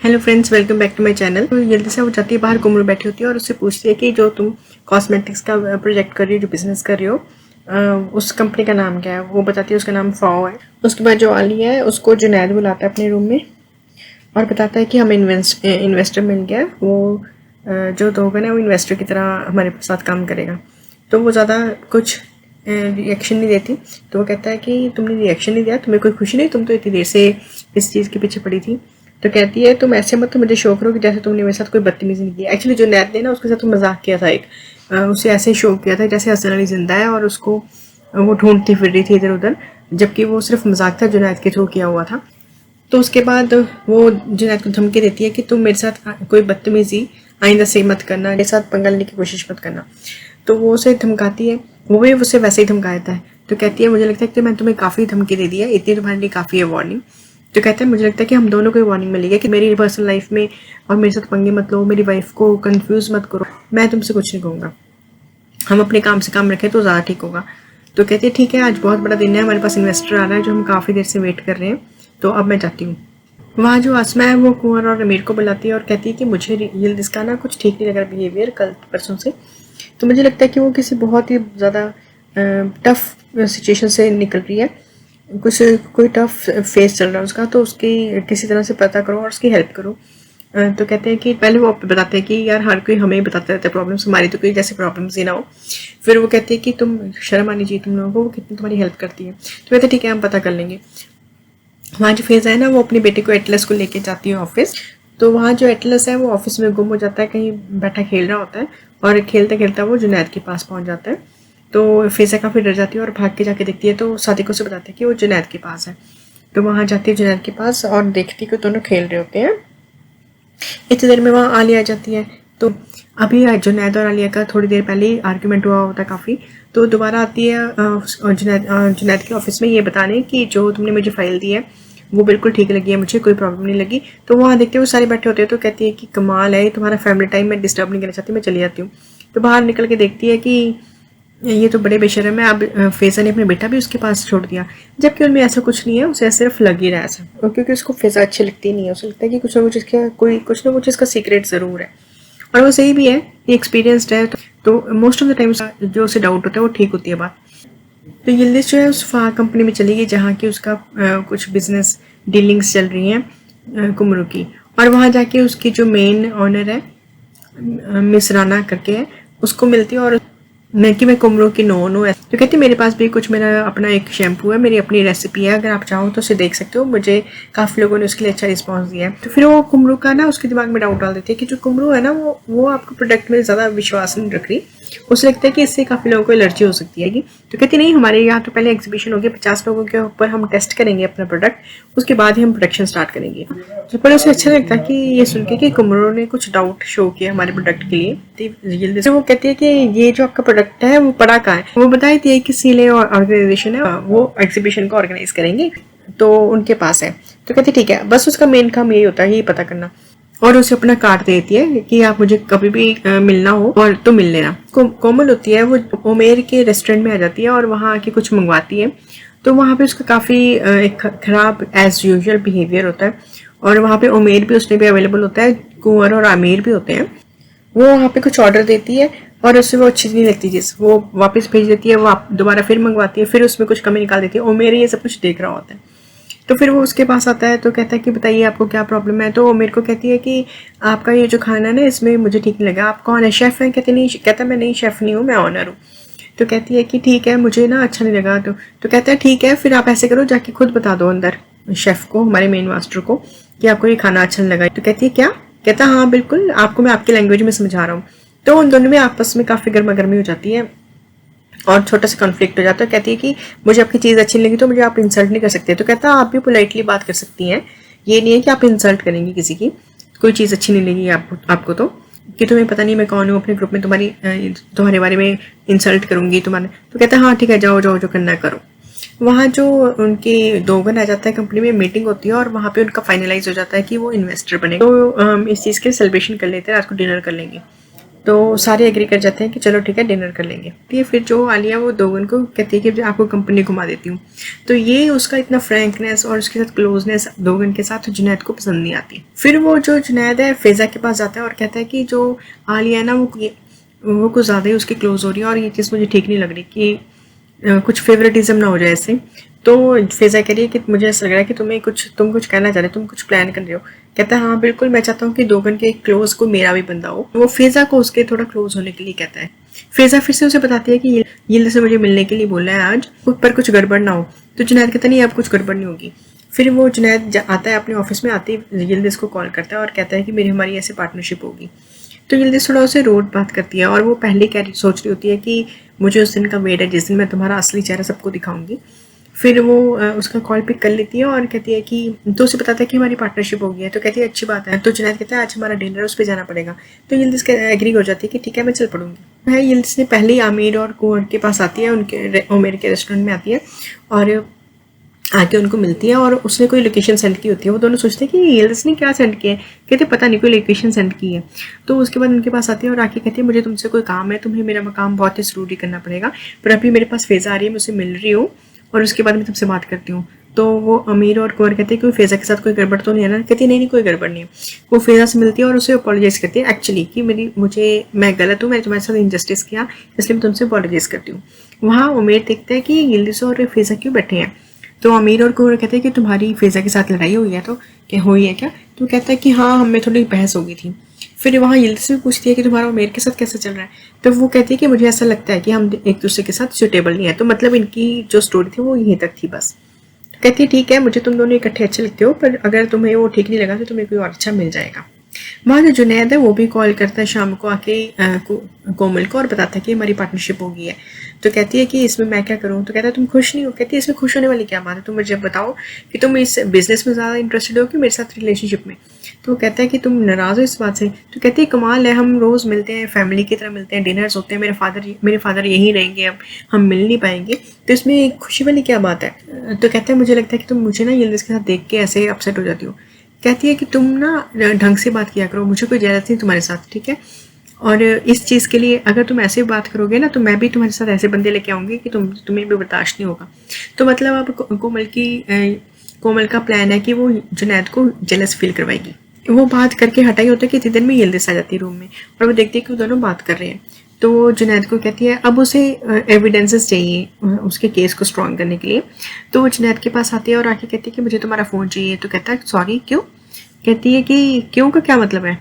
Hello friends, welcome back to my channel. तो जल्दी से वो जाती है बाहर, कुमरू बैठी होती है और उससे पूछती है कि जो तुम कॉस्मेटिक्स का प्रोजेक्ट कर रही हो, जो बिजनेस कर रही हो, उस कंपनी का नाम क्या है। वो बताती है उसका नाम फाओ है। उसके बाद जो आलिया है उसको जुनैद बुलाता है अपने रूम में और बताता है कि हमें इन्वेस्टर मिल गया। वो जो दोगन है वो इन्वेस्टर की तरह हमारे साथ काम करेगा। तो वो ज़्यादा कुछ रिएक्शन नहीं देती। तो वो कहता है कि तुमने रिएक्शन नहीं दिया, तुम्हें कोई खुशी नहीं, तुम तो इतनी देर से इस चीज़ के पीछे पड़ी थी। तो कहती है तुम ऐसे मत तो मुझे शो करो कि जैसे तुमने मेरे साथ कोई बदतमीजी नहीं की। एक्चुअली जो नैद ने ना उसके साथ तो मजाक किया था एक, उसे ऐसे शो किया था जैसे हसन अली जिंदा है और उसको वो ढूंढती फिर रही थी इधर उधर, जबकि वो सिर्फ मजाक था जुनैद के थ्रू किया हुआ था। तो उसके बाद वो जुनैद को धमकी देती है कि तुम मेरे साथ कोई बदतमीजी आइंदा से मत करना, मेरे साथ पंगा लेने की कोशिश मत करना। तो वो उसे धमकाती है, वो भी उसे वैसे ही धमकाता है। तो कहती है मुझे लगता है कि मैं तुम्हें काफ़ी धमकी दे दी है, इतनी तुम्हारे लिए काफ़ी है वार्निंग। तो कहते हैं मुझे लगता है कि हम दोनों को ही वार्निंग मिली है कि मेरी पर्सनल लाइफ में और मेरे साथ पंगे मत लो, मेरी वाइफ को कंफ्यूज मत करो, मैं तुमसे कुछ नहीं कहूँगा, हम अपने काम से काम रखें तो ज़्यादा ठीक होगा। तो कहती है ठीक है, आज बहुत बड़ा दिन है, हमारे पास इन्वेस्टर आ रहा है जो हम काफ़ी देर से वेट कर रहे हैं, तो अब मैं जाती हूँ। वहाँ जो आसमा है वो कुंवर और अमीर को बुलाती है और कहती है कि मुझे यिल्दिज़ का ना कुछ ठीक नहीं लग रहा बिहेवियर कल परसों से। तो मुझे लगता है कि वो किसी बहुत ही ज़्यादा टफ सिचुएशन से निकल रही है, कुछ कोई टफ फेस चल रहा है उसका, तो उसकी किसी तरह से पता करो और उसकी हेल्प करो। तो कहते हैं कि पहले वो बताते हैं कि यार हर कोई हमें ही बताता रहता है प्रॉब्लम्स, हमारी तो कोई जैसे प्रॉब्लम्स ही ना हो। फिर वो कहती है कि तुम शर्म आनी चाहिए तुम लोगों को, वो कितनी तुम्हारी हेल्प करती है। तो कहते हैं ठीक है, हम पता कर लेंगे। वहाँ जो फेज़ है ना वो अपनी बेटे को एटलस को लेके जाती है ऑफिस। तो वहाँ जो एटलस है वो ऑफिस में गुम हो जाता है, कहीं बैठा खेल रहा होता है और खेलते खेलते वो जुनैद के पास पहुँच जाता है। तो फेज़ा काफ़ी डर जाती है और भाग के जाके देखती है, तो सादिक उसे बताते हैं कि वो जुनैद के पास है। तो वहाँ जाती है जुनैद के पास और देखती है कि दोनों खेल रहे होते हैं। इतनी देर में वहाँ आलिया आ जाती है। तो अभी जुनैद और आलिया का थोड़ी देर पहले ही आर्ग्यूमेंट हुआ होता है काफ़ी। तो दोबारा आती है जुनैद के ऑफिस में ये बताने कि जो तुमने मुझे फ़ाइल दी है वो बिल्कुल ठीक लगी है, मुझे कोई प्रॉब्लम नहीं लगी। तो वहाँ देखते हुए सारे बैठे होते हैं। तो कहती है कि कमाल है, तुम्हारा फैमिली टाइम मैं डिस्टर्ब नहीं करना चाहती, मैं चली जाती हूँ। तो बाहर निकल के देखती है कि ये तो बड़े बेशर्म है, अब फैज़ा ने अपने बेटा भी उसके पास छोड़ दिया, जबकि उनमें ऐसा कुछ नहीं है, उसे सिर्फ लग ही रहा है ऐसा। और क्योंकि उसको फैज़ा अच्छी लगती नहीं है, उसे लगता है कि कुछ ना कुछ इसका कुछ ना कुछ इसका सीक्रेट ज़रूर है। और वो सही भी है, ये एक्सपीरियंसड है, तो मोस्ट ऑफ द टाइम जो उसे डाउट होता है वो ठीक होती है बात। तो यिल्दिज़ जो है उस कंपनी में चली गई जहाँ की उसका कुछ बिजनेस डीलिंग्स चल रही हैं कुमरू की। और वहाँ जाके उसकी जो मेन ऑनर है मिस राना करके है, उसको मिलती है और मैं कि मैं कुमरू की नोन हूँ। तो कहती मेरे पास भी कुछ मेरा अपना एक शैम्पू है, मेरी अपनी रेसिपी है, अगर आप चाहो तो उसे देख सकते हो, मुझे काफ़ी लोगों ने उसके लिए अच्छा रिस्पांस दिया है। तो फिर वो कुमरू का ना उसके दिमाग में डाउट डाल देती है कि जो कुमरू है ना वो आपको प्रोडक्ट में ज़्यादा विश्वास नहीं रख रही, उसे लगता है कि इससे काफ़ी लोगों को एलर्जी हो सकती है। तो कहती नहीं, हमारे यहाँ तो पहले एग्जीबिशन होगी, 50 लोगों के ऊपर हम टेस्ट करेंगे अपना प्रोडक्ट, उसके बाद ही हम प्रोडक्शन स्टार्ट करेंगे। तो पर उसे अच्छा लगता है कि ये सुन के कि कुमरू ने कुछ डाउट शो किया हमारे प्रोडक्ट के लिए। तो वो कहती है कि ये जो आपका प्रोडक्ट है वो पड़ा कहाँ है। वो बताई थी कि सीले और ऑर्गेनाइजेशन है, वो एग्जीबिशन को ऑर्गेनाइज करेंगे, तो उनके पास है। तो कहती ठीक है, बस उसका मेन काम यही होता है, ये पता करना। और उसे अपना कार्ड देती है कि आप मुझे कभी भी मिलना हो और तो मिल लेना। कोमल होती है, वो उमेर के रेस्टोरेंट में आ जाती है और वहाँ आके कुछ मंगवाती है। तो वहाँ पे उसका काफ़ी एक खराब एज यूजुअल बिहेवियर होता है और वहाँ पे उमेर भी उसमें भी अवेलेबल होता है, कुंवर और आमिर भी होते हैं। वो वहाँ पे कुछ ऑर्डर देती है और उससे वो अच्छी नहीं लगती चीज़, वो वापस भेज देती है, वो दोबारा फिर मंगवाती है, फिर उसमें कुछ कमी निकाल देती है। उमेर ये सब कुछ देख रहा होता है। तो फिर वो उसके पास आता है तो कहता है कि बताइए आपको क्या प्रॉब्लम है। तो वो मेरे को कहती है कि आपका ये जो खाना है ना इसमें मुझे ठीक नहीं लगा, आप कौन है, शेफ़ है। कहते नहीं, कहता मैं नहीं शेफ़ नहीं हूँ, मैं ऑनर हूँ। तो कहती है कि ठीक है, मुझे ना अच्छा नहीं लगा। तो कहता है ठीक है, फिर आप ऐसे करो, जाके खुद बता दो अंदर शेफ़ को, हमारे मेन मास्टर को, कि आपको ये खाना अच्छा नहीं लगा। तो कहती है क्या। कहता हाँ बिल्कुल, आपको मैं आपकी लैंग्वेज में समझा रहा हूँ। तो उन दोनों में आपस में काफ़ी गर्मा गर्मी हो जाती है और छोटा सा कॉन्फ्लिक्ट हो जाता है। कहती है कि मुझे आपकी चीज़ अच्छी नहीं लगी तो मुझे आप इंसल्ट नहीं कर सकते। तो कहता आप भी पोलाइटली बात कर सकती हैं, ये नहीं है कि आप इंसल्ट करेंगी किसी की, कोई चीज़ अच्छी नहीं लगी आपको तो कि तुम्हें पता नहीं मैं कौन हूँ, अपने ग्रुप में तुम्हारे बारे में इंसल्ट करूंगी तुम्हारे। तो कहता है हाँ ठीक है, जाओ जाओ जो करना है करो। वहाँ जो उनके दोगन आ जाता है, कंपनी में मीटिंग होती है और वहाँ पे उनका फाइनलाइज हो जाता है कि वो इन्वेस्टर बने। तो इस चीज़ के सेलिब्रेशन कर लेते हैं, रात को डिनर कर लेंगे। तो सारे एग्री कर जाते हैं कि चलो ठीक है डिनर कर लेंगे। ये फिर जो आलिया वो दोगन को कहती है कि आपको कंपनी घुमा देती हूँ। तो ये उसका इतना फ्रैंकनेस और उसके साथ क्लोजनेस दोगन के साथ जुनैद को पसंद नहीं आती। फिर वो जो जुनैद है फ़ैज़ा के पास जाता है और कहता है कि जो आलिया है ना वो कुछ ज़्यादा ही उसकी क्लोज हो रही है और ये चीज़ मुझे ठीक नहीं लग रही कि कुछ फेवरेटिज्म ना हो जाए ऐसे। तो फ़ैज़ा कह रही है कि मुझे ऐसा लग रहा है कि तुम कुछ कहना चाह रहे हो, तुम कुछ प्लान कर रहे हो। कहता है हाँ बिल्कुल, मैं चाहता हूँ कि दोगन के क्लोज को मेरा भी बंदा हो। वो फ़ैज़ा को उसके थोड़ा क्लोज होने के लिए कहता है। फ़ैज़ा फिर से उसे बताती है कि यिल्दिज़ से मुझे मिलने के लिए बोला है आज, पर कुछ गड़बड़ ना हो। तो जुनैद कहता नहीं अब कुछ गड़बड़ नहीं होगी। फिर वो जुनैद आता है अपने ऑफिस में, आते ही यिल्दिज़ को कॉल करता है और कहता है कि हमारी ऐसे पार्टनरशिप होगी। तो यिल्दिज़ थोड़ा उसे रोड बात करती है और वो पहले क्या सोच रही होती है कि मुझे उस दिन का वेट है जिस दिन मैं तुम्हारा असली चेहरा सबको दिखाऊंगी। फिर वो उसका कॉल पिक कर लेती है और कहती है कि तो उसे बताता है कि हमारी पार्टनरशिप हो गई है। तो कहती है अच्छी बात है। तो जुनैद कहता है आज हमारा डिनर उस पर जाना पड़ेगा। तो यिल्दिज़ एग्री हो जाती है कि ठीक है मैं चल पड़ूंगी। है यिल्दिज़ ने पहले ही आमिर और कुंवर के पास आती है, उनके उमेर के रेस्टोरेंट में आती है और आके उनको मिलती है और उसने कोई लोकेशन सेंड की होती है। वो दोनों सोचते हैं कि यिल्दिज़ ने क्या सेंड किया है, कहते पता नहीं कोई लोकेशन सेंड की है। तो उसके बाद उनके पास आती है और आके कहती है मुझे तुमसे कोई काम है, तुम्हें मेरा काम बहुत ही ज़रूरी करना पड़ेगा, पर अभी मेरे पास फ़ैज़ा आ रही है, मैं उससे मिल रही हूँ और उसके बाद मैं तुमसे बात करती हूँ। तो वो अमीर और कुंवर कहते हैं कि फ़ैज़ा के साथ कोई गड़बड़ तो नहीं है ना। कहती नहीं कोई गड़बड़ नहीं है। वो फ़ैज़ा से मिलती है और उसे अपोलोजाइज करती है एक्चुअली कि मैं गलत हूँ, मैंने तुम्हारे साथ इंजस्टिस किया, इसलिए मैं तुमसे अपोलोजाइज करती हूँ। वहाँ उमेर देखता है कि यिल्दिज़ और फ़ैज़ा क्यों बैठे हैं। तो अमीर और कुंवर कहते हैं कि तुम्हारी फ़ैज़ा के साथ लड़ाई हुई है। तो क्या हुई है क्या? तो कहता है कि हाँ हमें थोड़ी बहस हो गई थी। फिर वहाँ यिल्दिज़ भी पूछती है कि तुम्हारा उमेर के साथ कैसे चल रहा है। तो वो कहती है कि मुझे ऐसा लगता है कि हम एक दूसरे के साथ सुटेबल नहीं है। तो मतलब इनकी जो स्टोरी थी वो यहीं तक थी बस। तो कहती है ठीक है, मुझे तुम दोनों इकट्ठे अच्छे लगते हो, पर अगर तुम्हें वो ठीक नहीं लगा तो तुम्हें कोई और अच्छा मिल जाएगा। वहाँ जो जुनैद है वो भी कॉल करता है शाम को आके कोमल को और बताता है कि हमारी पार्टनरशिप हो गई है। तो कहती है कि इसमें मैं क्या करूँ। तो कहता है तुम खुश नहीं हो। कहती है इसमें खुश होने वाली क्या बात है, तुम मुझे बताओ कि तुम इस बिजनेस में ज़्यादा इंटरेस्टेड हो कि मेरे साथ रिलेशनशिप में। तो वो कहता है कि तुम नाराज़ हो इस बात से। तो कहती है कमाल है, हम रोज़ मिलते हैं, फैमिली की तरह मिलते हैं, डिनर्स होते हैं, मेरे फादर यहीं रहेंगे, अब हम मिल नहीं पाएंगे, तो इसमें खुशी वाली क्या बात है। तो कहता है मुझे लगता है कि तुम मुझे ना यिल्दिज़ के साथ देख के ऐसे अपसेट हो जाती हो। कहती है कि तुम ना ढंग से बात किया करो, मुझे कोई ज़रूरत नहीं तुम्हारे साथ, ठीक है। और इस चीज़ के लिए अगर तुम ऐसे बात करोगे ना तो मैं भी तुम्हारे साथ ऐसे बंदे लेके आऊँगी कि तुम्हें भी बर्दाश्त नहीं होगा। तो मतलब अब कोमल का प्लान है कि वो जुनैद को जेलस फील करवाएगी। वो बात करके हटाई होता है कि इतनी देर में यिल्दिज़ आ जाती है रूम में और वो देखती है कि वो दोनों बात कर रहे हैं। तो वो जुनैद को कहती है अब उसे एविडेंसेस चाहिए उसके केस को स्ट्रॉन्ग करने के लिए। तो वो जुनैद के पास आती है और आके कहती है कि मुझे तुम्हारा फ़ोन चाहिए। तो कहता है सॉरी क्यों। कहती है कि क्यों का क्या मतलब है,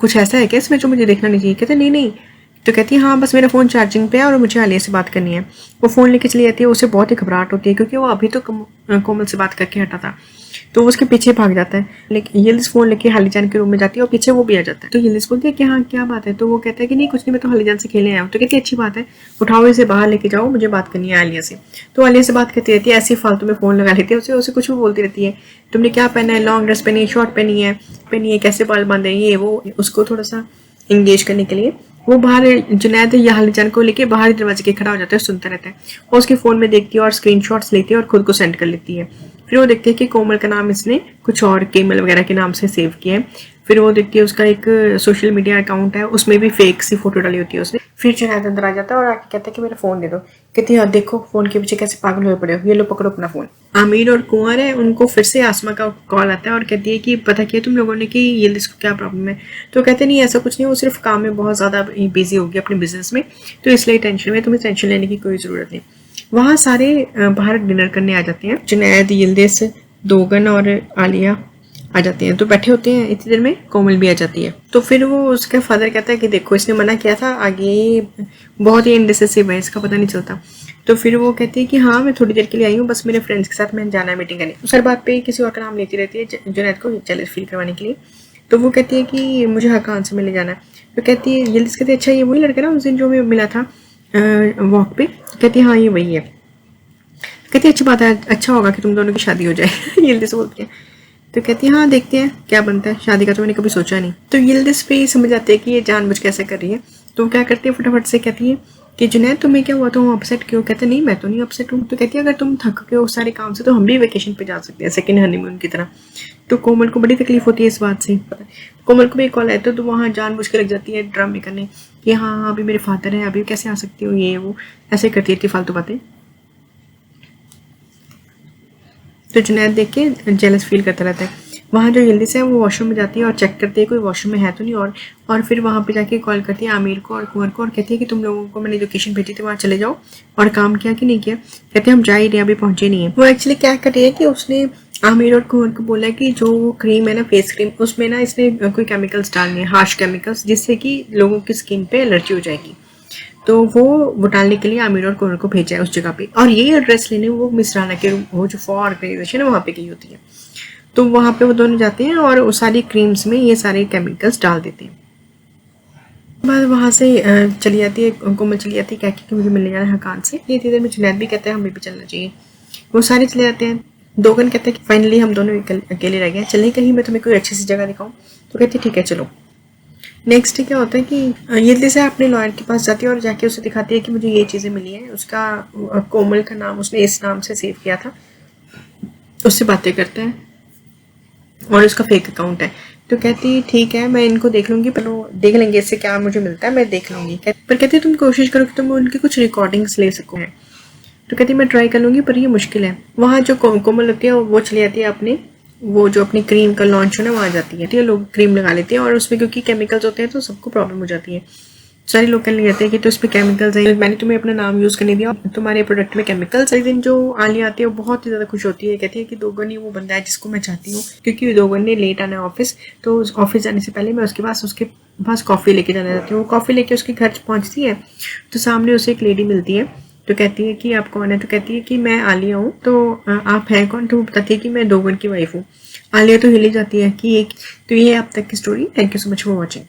कुछ ऐसा है क्या इसमें जो मुझे देखना नहीं चाहिए। कहते नहीं नहीं। तो कहती है हाँ बस मेरा फ़ोन चार्जिंग पे है और मुझे आलिया से बात करनी है। वो फ़ोन लेके चली जाती है। उसे बहुत ही घबराहट होती है क्योंकि वो अभी तो कोमल से बात करके हटा था। तो वो उसके पीछे भाग जाता है, लेकिन यिल्दिज़ फ़ोन लेके हालीजान के रूम में जाती है और पीछे वो भी आ जाता है। तो यिल्दिज़ बोलती है कि हाँ क्या बात है। तो वो कहता है कि नहीं कुछ नहीं, मैं तो हालीजान से खेलने आया हूँ। तो कहती है अच्छी बात है, उठाओ इसे बाहर लेके जाओ, मुझे बात करनी है आलिया से। तो आलिया से बात करती रहती है, ऐसी फालतू में फ़ोन लगा लेती है, उसे कुछ भी बोलती रहती है, तुमने क्या पहना है, लॉन्ग ड्रेस पहनी है, शॉर्ट पहनी है, कैसे बाल बांधे, ये वो। उसको थोड़ा सा इंगेज करने के लिए वो बाहर जुनैद या हालीजान को लेके बाहर दरवाजे के खड़ा हो जाता है, सुनता रहता है और उसके फ़ोन में देखती है और स्क्रीनशॉट्स लेती है और खुद को सेंड कर लेती है। फिर वो देखती है कि कोमल का नाम इसने कुछ और केमल वगैरह के नाम से सेव किया है। फिर वो देखती है उसका एक सोशल मीडिया अकाउंट है, उसमें भी फेक सी फोटो डाली होती है उसने। फिर जुनैद अंदर आ जाता है और आके कहता है कि मेरा फ़ोन दे दो। कहती है देखो फ़ोन के पीछे कैसे पागल हुए पड़े हो, ये लो पकड़ो अपना फ़ोन। आमिर और कुंवर है, उनको फिर से आसमा का कॉल आता है और कहती है कि पता किया तुम लोगों ने कि यिल्दिज़ को क्या प्रॉब्लम है। तो कहते नहीं ऐसा कुछ नहीं, वो सिर्फ काम में बहुत ज़्यादा बिजी होगी अपने बिजनेस में, तो इसलिए टेंशन में, तुम्हें टेंशन लेने की कोई ज़रूरत नहीं। वहाँ सारे बाहर डिनर करने आ जाते हैं। जुनैद, यिल्दिज़, दोगन और आलिया आ जाती हैं। तो बैठे होते हैं, इतनी देर में कोमल भी आ जाती है। तो फिर वो उसका फादर कहता है कि देखो इसने मना किया था, आगे बहुत ही इनडिसिसिव है, इसका पता नहीं चलता। तो फिर वो कहती है कि हाँ मैं थोड़ी देर के लिए आई हूँ, बस मेरे फ्रेंड्स के साथ मैंने जाना है मीटिंग करने। उस हर बात पे किसी और का नाम लेती रहती है जुनैद को जेलस फील करवाने के लिए। तो वो कहती है कि मुझे हकान से मिले जाना है। तो कहती है यिल्दिज़ कहती है अच्छा ये वही लड़का ना उस दिन जो हमें मिला था वॉक पे। तो कहती है हाँ ये वही है। कहती है अच्छी बात है, अच्छा होगा कि तुम दोनों की शादी हो जाए। यिल्दिज़ बोलती है। तो कहती है हाँ देखते हैं क्या बनता है, शादी का तो मैंने कभी सोचा नहीं। तो यिल्दिज़ पे समझ आती है कि ये जानबूझ कैसे कर रही है। तो वो क्या करती है फटाफट से कहती है कि जुनैद तुम्हें क्या हुआ, तुम अपसेट क्यों? कहते नहीं मैं तो नहीं अपसेट हूँ। तो कहती है अगर तुम थक गए हो सारे काम से तो हम भी वेकेशन पे जा सकते हैं, सेकंड हनीमून की तरह। तो कोमल को बड़ी तकलीफ होती है इस बात से। कोमल को भी एक कॉल आता है तो वहाँ जानबूझ के लग जाती है ड्रामे करने कि हाँ अभी मेरे फादर हैं, अभी कैसे आ सकती हो, ये वो ऐसे करती रहती फालतू बातें। तो जुनैद देख के जेलस फील करता रहता है। वहाँ जो यिल्दिज़ है वो वॉशरूम में जाती है और चेक करती है कोई वॉशरूम में है तो नहीं, और फिर वहाँ पे जाके कॉल करती है आमिर को और कुंवर को और कहती है कि तुम लोगों को मैंने लोकेशन भेजी थी वहाँ चले जाओ, और काम किया कि नहीं किया? कहते हैं हम जा ही रहे हैं, अभी पहुँचे नहीं है। वो एक्चुअली क्या कर रही है कि उसने आमिर और कुंवर को बोला कि जो क्रीम है ना फेस क्रीम, उसमें ना इसने कोई केमिकल्स डालने हैं, हार्श केमिकल्स, जिससे कि लोगों की स्किन पे एलर्जी हो जाएगी। तो वो डालने के लिए आमिर और कुंवर को भेजा है उस जगह पे, और ये एड्रेस लेने वो मिस राना के वो जो फॉर ऑर्गेनाइजेशन है वहाँ पे गई होती है। तो वहाँ पे वो दोनों जाते हैं और उस सारी क्रीम्स में ये सारे केमिकल्स डाल देते हैं। बाद वहाँ से चली जाती है कोमल, चली जाती है कि मुझे मिलने जाना है हकान से। इतनी देर में जुनैद भी कहते हैं हमें भी चलना चाहिए। वो सारे चले जाते हैं। दोगन कहते हैं कि फाइनली हम दोनों अकेले रह गए, चलें कहीं, मैं तुम्हें कोई अच्छी सी जगह दिखाऊँ। तो कहती है ठीक है चलो। नेक्स्ट डे क्या होता है कि यिल्दिज़ अपने लॉयर के पास जाती है और जाके उसे दिखाती है कि मुझे ये चीज़ें मिली हैं। उसका कोमल का नाम उसने इस नाम से सेव किया था। उससे बातें करते हैं और उसका फेक अकाउंट है। तो कहती ठीक है मैं इनको देख लूँगी, पर वो देख लेंगे इससे क्या मुझे मिलता है, मैं देख लूँगी। पर कहती तुम कोशिश करो कि तुम उनकी कुछ रिकॉर्डिंग्स ले सको। तो कहती मैं ट्राई कर लूँगी पर ये मुश्किल है। वहाँ जो कोमल लगती है वो चली जाती है अपने वो जो अपनी क्रीम का लॉन्च हो ना वहाँ जाती है। लोग क्रीम लगा लेते हैं और उसमें क्योंकि केमिकल्स होते हैं तो सबको प्रॉब्लम हो जाती है। सारे लोग कहने लगते हैं कि तो इसमें केमिकल्स है, मैंने तुम्हें अपना नाम यूज़ करने दिया, तुम्हारे प्रोडक्ट में केमिकल्स। एक दिन जो आलिया आती है वो बहुत ही ज़्यादा खुश होती है, कहती है कि दोगन ही वो बंदा है जिसको मैं चाहती हूँ, क्योंकि दोगन ने लेट आना है ऑफिस, तो ऑफिस जाने से पहले मैं उसके पास कॉफ़ी लेके जाना चाहती हूँ। वो कॉफ़ी लेके उसके घर पहुँचती है तो सामने उसे एक लेडी मिलती है। तो कहती है कि आप कौन है? तो कहती है कि मैं आलिया हूँ। तो आप हैं कौन? तो वो बताती है कि मैं दोगन की वाइफ हूँ। आलिया तो हिली जाती है कि तो ये अब तक की story. Thank you so much for watching.